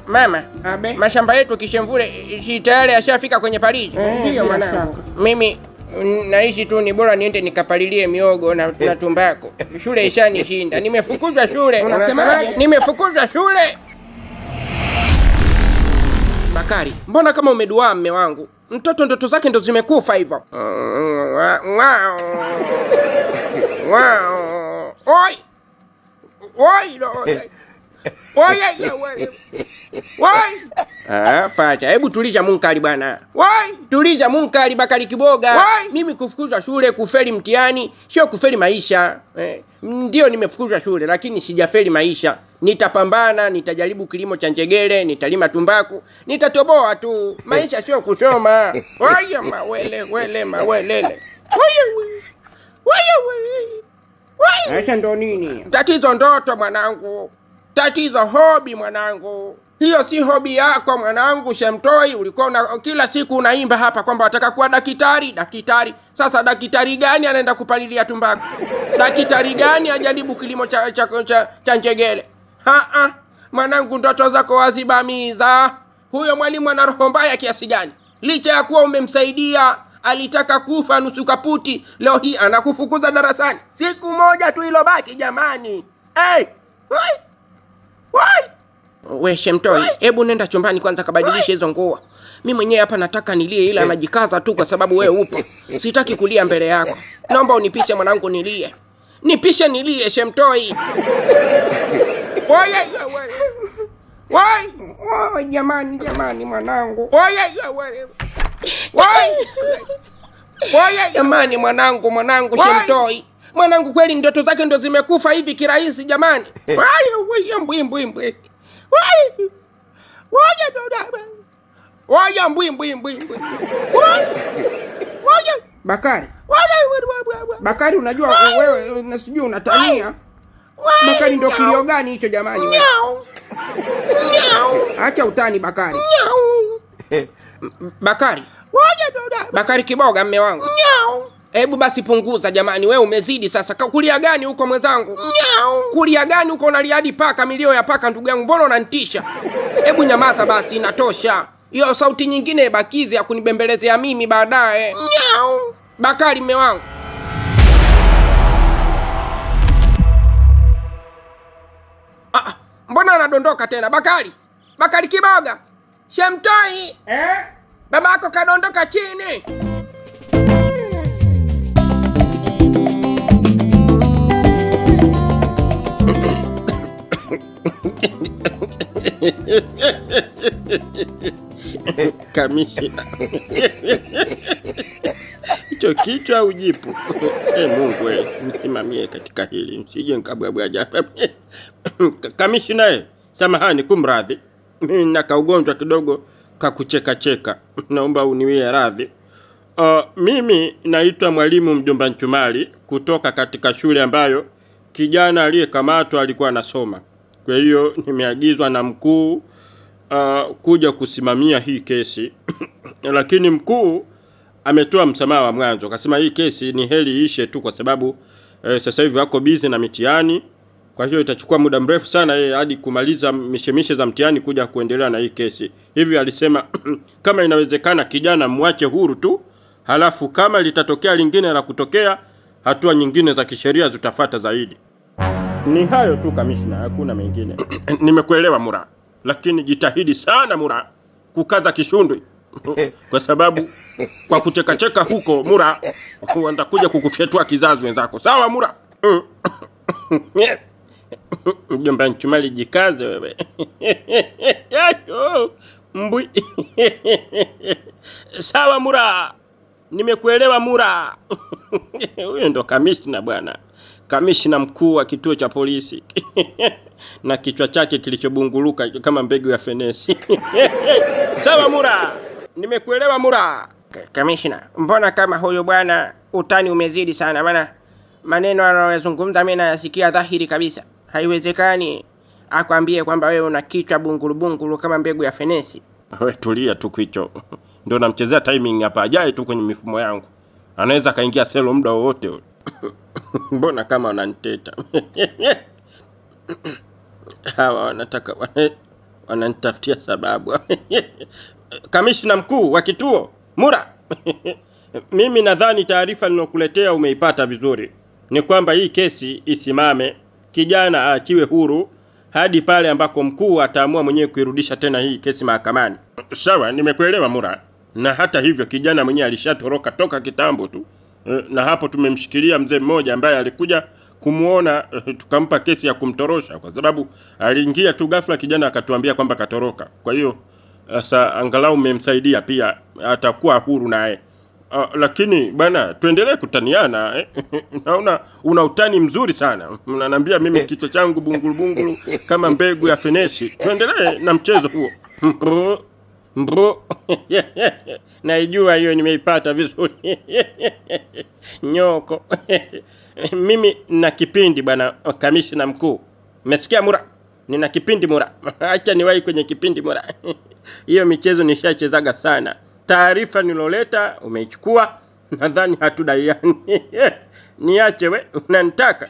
Mama, mashamba yetu Kishemvule tayari yashafika kwenye paliji. Ndio mwanangu. Mimi naishi tu ni bora niende nikapalilie miogo na tumbako. Shule ishanishinda. Nimefukuzwa shule. Unasemaje? Nimefukuzwa shule. Bakari, mbona kama umeduaa mme wangu? Mtoto ndoto zake ndo zimekufa hivyo. Oi! Facha, hebu tuliza munkari bwana. Tuliza munkari Bakari Kiboga. Mimi kufukuzwa shule, kufeli mtihani, sio kufeli maisha. Ndio nimefukuzwa shule lakini sijafeli maisha. Nitapambana, nitajaribu kilimo cha njegere, nitalima tumbaku, nitatoboa tu. Maisha sio kusoma. Mawelele. Acha ndo nini? Tatizo ndoto mwanangu. Tatizo hobi mwanangu. Hiyo si hobi yako mwanangu Shemtoi. Ulikuwa kila siku unaimba hapa kwamba wataka kuwa daktari. Sasa daktari gani anaenda kupalilia tumbaku? Daktari gani ajaribu kilimo cha njegere? Mwanangu ndoto zako wazibamiza. Huyo mwalimu ana roho mbaya kiasi gani? Licha ya kuwa umemsaidia, alitaka kufa nusu kaputi, leo hii anakufukuza darasani. Siku moja tu ilobaki jamani. We Shemtoi, hebu nenda chumbani kwanza kabadilisha hizo nguo. Mimi mwenyewe hapa nataka nilie ila najikaza tu kwa sababu wewe upo. Sitaki kulia mbele yako. Naomba unipishe mwanangu nilie. Nipishe nilie Shemtoi. Jamani mwanangu. Jamani mwanangu Shemtoi. Mwanangu kweli ndoto zake ndo zimekufa hivi kirahisi jamani. Bakari, unajua wewe nasijui unatania. Bakari ndo kilio gani hicho jamani wewe? Acha utani Bakari. Bakari Kiboga mme wangu. Hebu basi punguza jamani, wewe umezidi sasa. Kulia gani huko mwenzangu? Kulia gani huko unalia hadi paka, milio ya paka ndugu yangu. Mbona unanitisha? Hebu nyamaza basi, inatosha. Hiyo sauti nyingine ibakize ya kunibembelezea mimi baadaye. Bakari mme wangu. Mbona anadondoka tena Bakari Kiboga? Shemtoi. Babako kadondoka chini. Kamishina. Hicho kichwa ujipu. Mungu wewe, msimamie katika hili. Msije nikabwabwaja. Kamishina, samahani kumradhi. Mimi nina kaugonjwa kidogo kakucheka. Naomba uniwie radhi. Mimi naitwa mwalimu Mjomba Nchumali kutoka katika shule ambayo kijana aliyekamatwa alikuwa anasoma. Kwa hiyo nimeagizwa na mkuu kuja kusimamia hii kesi. Lakini mkuu ametoa msamaha wa mwanzo. Akasema hii kesi ni heri ishe tu kwa sababu sasa hivi wako busy na mitihani. Kwa hiyo itachukua muda mrefu sana yeye hadi kumaliza mishemishe za mtihani kuja kuendelea na hii kesi. Hivi alisema kama inawezekana kijana mwache huru tu. Halafu kama litatokea lingine la kutokea, hatua nyingine za kisheria zitafuata zaidi. Ni hayo tu kamishna, hakuna mengine. Nimekuelewa Mura. Lakini jitahidi sana Mura kukaza kishundwi. Kwa sababu kwa kucheka huko Mura watakuja kukufyetua kizazi wenzako. Sawa Mura? Mjomba Nchumali jikaze wewe. Mbui. Sawa Mura. Nimekuelewa Mura. Huyo ndo kamishna bwana. Kamishna mkuu wa kituo cha polisi. Na kichwa chake kilichobunguluka kama mbegu ya fenesi. Sawa Mura. Nimekuelewa Mura. Kamishna, mbona kama huyo bwana utani umezidi sana? Maana maneno anayozungumza mimi nayasikia dhahiri kabisa. Haiwezekani akwambie kwamba wewe una kichwa bungulu kama mbegu ya fenesi. Wewe tulia tu kicho. Ndio namchezea timing hapa, ajaye tu kwenye mifumo yangu. Anaweza kaingia selo muda wowote. Mbona kama wananiteta? Hawa wanataka Wananitafutia sababu. Kamishna mkuu wa kituo Mura. Mimi nadhani taarifa ninokuletea umeipata vizuri. Ni kwamba hii kesi isimame, kijana aachiwe huru hadi pale ambako mkuu ataamua mwenyewe kuirudisha tena hii kesi mahakamani. Sawa, nimekuelewa Mura. Na hata hivyo kijana mwenyewe alishatoroka toka kitambo tu. Na hapo tumemshikilia mzee mmoja ambaye alikuja kumuona, tukampa kesi ya kumtorosha kwa sababu aliingia tu ghafla kijana akatuambia kwamba katoroka. Kwa hiyo sasa angalau mmemsaidia pia, atakuwa huru naye. Lakini bana, tuendelee kutaniana. Naona una utani mzuri sana. Unaniambia mimi kichwa changu bungulu kama mbegu ya fenesi. Tuendelee na mchezo huo. Mbro. Naijua hiyo, nimeipata vizuri. Nyoko. Mimi na kipindi bana kamishna mkuu. Umesikia Mura? Nina kipindi Mura. Acha niwahi kwenye kipindi Mura. Hiyo michezo nishachezaga sana. Taarifa niloleta umeichukua, nadhani hatudaiani. Niache we, unanitaka.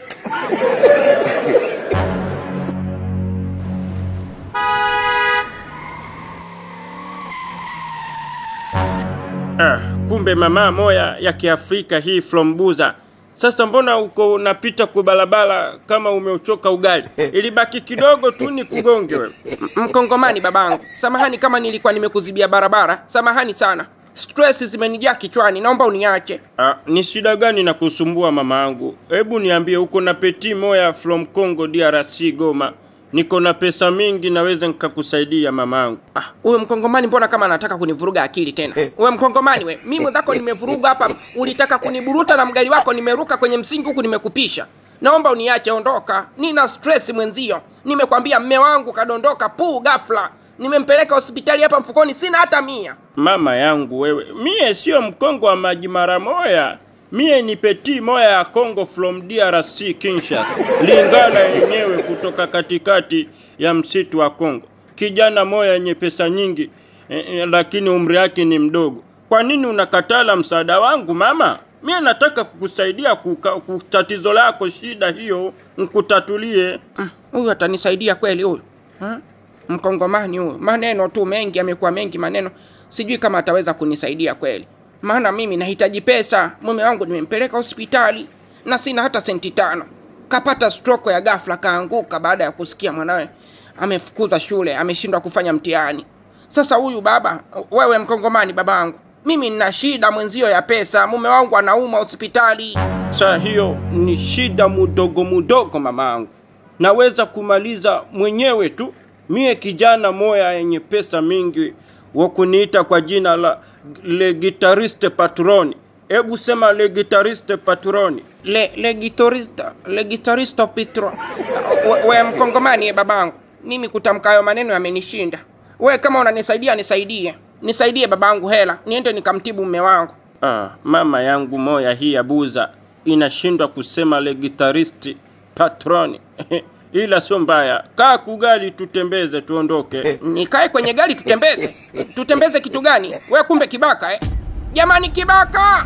Kumbe mama moya ya Kiafrika hii from Buza. Sasa mbona uko unapita kwa barabara kama umeuchoka ugali? Ilibaki kidogo tu ni kugonge wewe. Mkongomani babangu, samahani kama nilikuwa nimekuzibia barabara. Samahani sana. Stress zimenijaa kichwani, naomba uniache. Ni shida gani na kusumbua mamaangu? Hebu niambie, uko na peti moya from Congo DRC Goma. Niko na pesa mingi, naweza nikakusaidia mamaangu. Uwe Mkongomani mbona kama anataka kunivuruga akili tena? Uwe Mkongomani we, mimi zako nimevuruga hapa, ulitaka kuniburuta na mgali wako nimeruka kwenye msingi huku nimekupisha. Naomba uniache, ondoka. Nina stress mwenzio. Nimekwambia mme wangu kadondoka ghafla. Nimempeleka hospitali hapa mfukoni sina hata 100. Mama yangu wewe, mie sio Mkongo wa maji mara moya. Mie ni peti moya ya Congo from DRC Kinshasa. Lingala yenyewe kutoka katikati ya msitu wa Congo. Kijana moya yenye pesa nyingi, lakini umri yake ni mdogo. Kwa nini unakatala msaada wangu mama? Mie nataka kukusaidia kutatizo lako, shida hiyo nkutatulie. Huyu atanisaidia kweli huyu? Mkongomani huyu, maneno tu mengi, amekuwa mengi maneno. Sijui kama ataweza kunisaidia kweli. Maana mimi nahitaji pesa. Mume wangu nimempeleka hospitali na sina hata senti 5. Kapata stroke ya ghafla, kaanguka baada ya kusikia mwanawe amefukuzwa shule, ameshindwa kufanya mtihani. Sasa huyu baba, wewe Mkongomani babangu, mimi nina shida mwenzio ya pesa. Mume wangu anauma hospitali. Sasa hiyo ni shida mudogo mamangu. Naweza kumaliza mwenyewe tu. Mie kijana moya yenye pesa mingi, wakuniita kwa jina la Le Guitariste Patroni. Hebu sema Le Guitariste Patroni. Le Guitariste Patroni. We Mkongomani babangu, mimi kutamkayo maneno yamenishinda. We kama unanisaidia nisaidie babangu hela, niende nikamtibu mume wangu. Mama yangu moya hii ya Buza inashindwa kusema Le Guitariste Patroni. Ila sio mbaya. Kaa kugali tutembeze tuondoke. Nikae kwenye gari tutembeze? Tutembeze kitu gani? We kumbe kibaka Jamani kibaka!